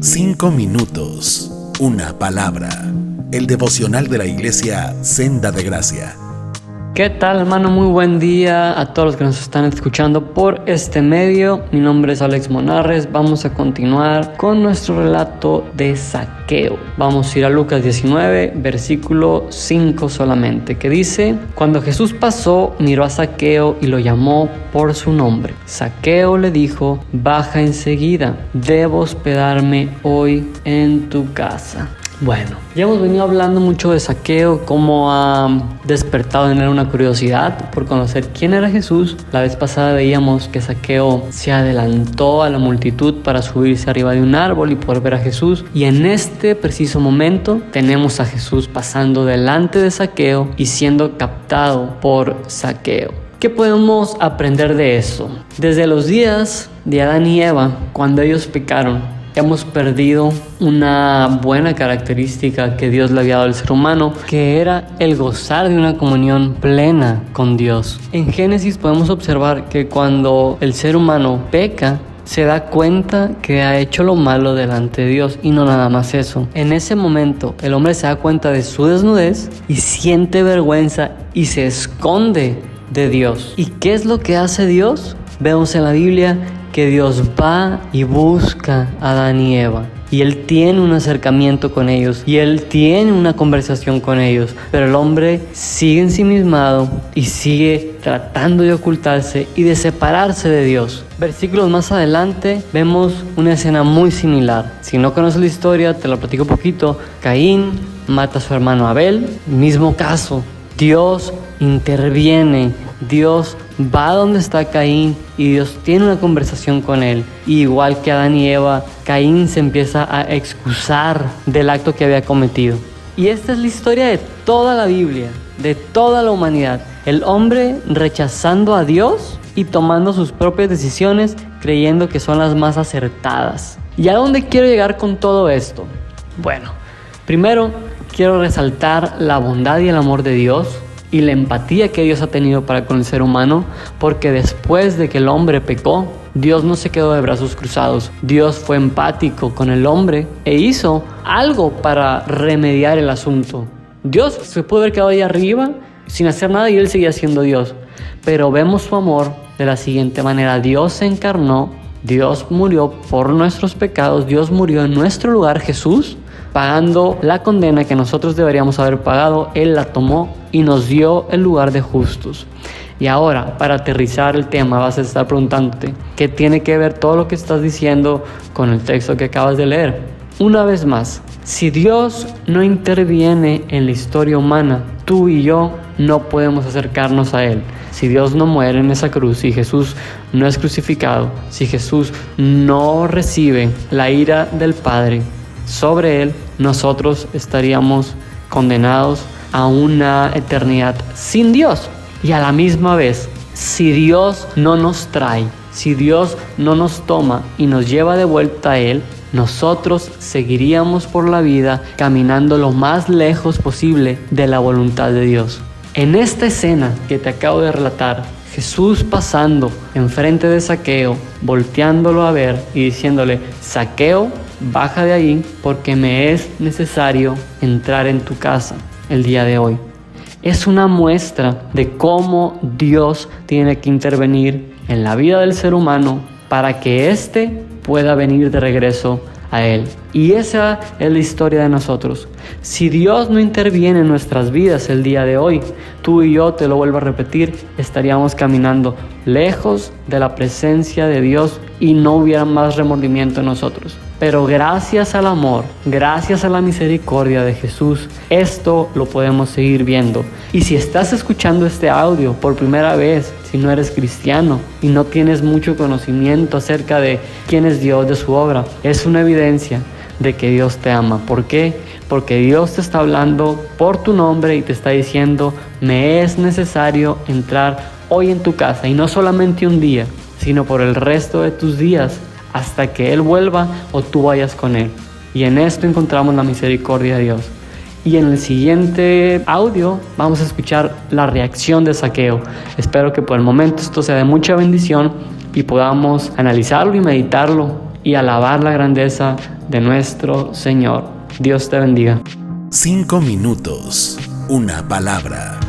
5 minutos, una palabra. El devocional de la iglesia Senda de Gracia. ¿Qué tal, hermano? Muy buen día a todos los que nos están escuchando por este medio. Mi nombre es Alex Monarres. Vamos a continuar con nuestro relato de Zaqueo. Vamos a ir a Lucas 19, versículo 5 solamente, que dice: Cuando Jesús pasó, miró a Zaqueo y lo llamó por su nombre. Zaqueo le dijo: baja enseguida, debo hospedarme hoy en tu casa. Bueno, ya hemos venido hablando mucho de Zaqueo, cómo ha despertado en él una curiosidad por conocer quién era Jesús. La vez pasada veíamos que Zaqueo se adelantó a la multitud para subirse arriba de un árbol y poder ver a Jesús. Y en este preciso momento tenemos a Jesús pasando delante de Zaqueo y siendo captado por Zaqueo. ¿Qué podemos aprender de eso? Desde los días de Adán y Eva, cuando ellos pecaron, hemos perdido una buena característica que Dios le había dado al ser humano, que era el gozar de una comunión plena con Dios. En Génesis podemos observar que cuando el ser humano peca, se da cuenta que ha hecho lo malo delante de Dios, y no nada más eso. En ese momento el hombre se da cuenta de su desnudez y siente vergüenza y se esconde de Dios. ¿Y qué es lo que hace Dios? Vemos en la Biblia que Dios va y busca a Adán y Eva, y Él tiene un acercamiento con ellos, y Él tiene una conversación con ellos, pero el hombre sigue ensimismado y sigue tratando de ocultarse y de separarse de Dios. Versículos más adelante vemos una escena muy similar. Si no conoces la historia, te la platico un poquito. Caín mata a su hermano Abel, mismo caso. Dios interviene, Dios va donde está Caín y Dios tiene una conversación con él. Y igual que Adán y Eva, Caín se empieza a excusar del acto que había cometido. Y esta es la historia de toda la Biblia, de toda la humanidad. El hombre rechazando a Dios y tomando sus propias decisiones, creyendo que son las más acertadas. ¿Y a dónde quiero llegar con todo esto? Bueno, primero quiero resaltar la bondad y el amor de Dios y la empatía que Dios ha tenido para con el ser humano, porque después de que el hombre pecó, Dios no se quedó de brazos cruzados. Dios fue empático con el hombre e hizo algo para remediar el asunto. Dios se pudo haber quedado ahí arriba sin hacer nada y Él seguía siendo Dios. Pero vemos su amor de la siguiente manera: Dios se encarnó, Dios murió por nuestros pecados, Dios murió en nuestro lugar, Jesús, pagando la condena que nosotros deberíamos haber pagado. Él la tomó y nos dio el lugar de justos. Y ahora, para aterrizar el tema, vas a estar preguntándote: ¿qué tiene que ver todo lo que estás diciendo con el texto que acabas de leer? Una vez más, si Dios no interviene en la historia humana, tú y yo no podemos acercarnos a Él. Si Dios no muere en esa cruz, si Jesús no es crucificado, si Jesús no recibe la ira del Padre sobre Él, nosotros estaríamos condenados a una eternidad sin Dios. Y a la misma vez, si Dios no nos trae, si Dios no nos toma y nos lleva de vuelta a Él, nosotros seguiríamos por la vida caminando lo más lejos posible de la voluntad de Dios. En esta escena que te acabo de relatar, Jesús pasando enfrente de Zaqueo, volteándolo a ver y diciéndole: Zaqueo, baja de ahí porque me es necesario entrar en tu casa el día de hoy. Es una muestra de cómo Dios tiene que intervenir en la vida del ser humano para que éste pueda venir de regreso a Él. Y esa es la historia de nosotros. Si Dios no interviene en nuestras vidas el día de hoy, tú y yo, te lo vuelvo a repetir, estaríamos caminando lejos de la presencia de Dios y no hubiera más remordimiento en nosotros. Pero gracias al amor, gracias a la misericordia de Jesús, esto lo podemos seguir viendo. Y si estás escuchando este audio por primera vez, si no eres cristiano y no tienes mucho conocimiento acerca de quién es Dios, de su obra, es una evidencia de que Dios te ama. ¿Por qué? Porque Dios te está hablando por tu nombre y te está diciendo: me es necesario entrar hoy en tu casa, y no solamente un día, sino por el resto de tus días, hasta que Él vuelva o tú vayas con Él. Y en esto encontramos la misericordia de Dios. Y en el siguiente audio vamos a escuchar la reacción de Zaqueo. Espero que por el momento esto sea de mucha bendición y podamos analizarlo y meditarlo y alabar la grandeza de nuestro Señor. Dios te bendiga. 5 minutos, una palabra.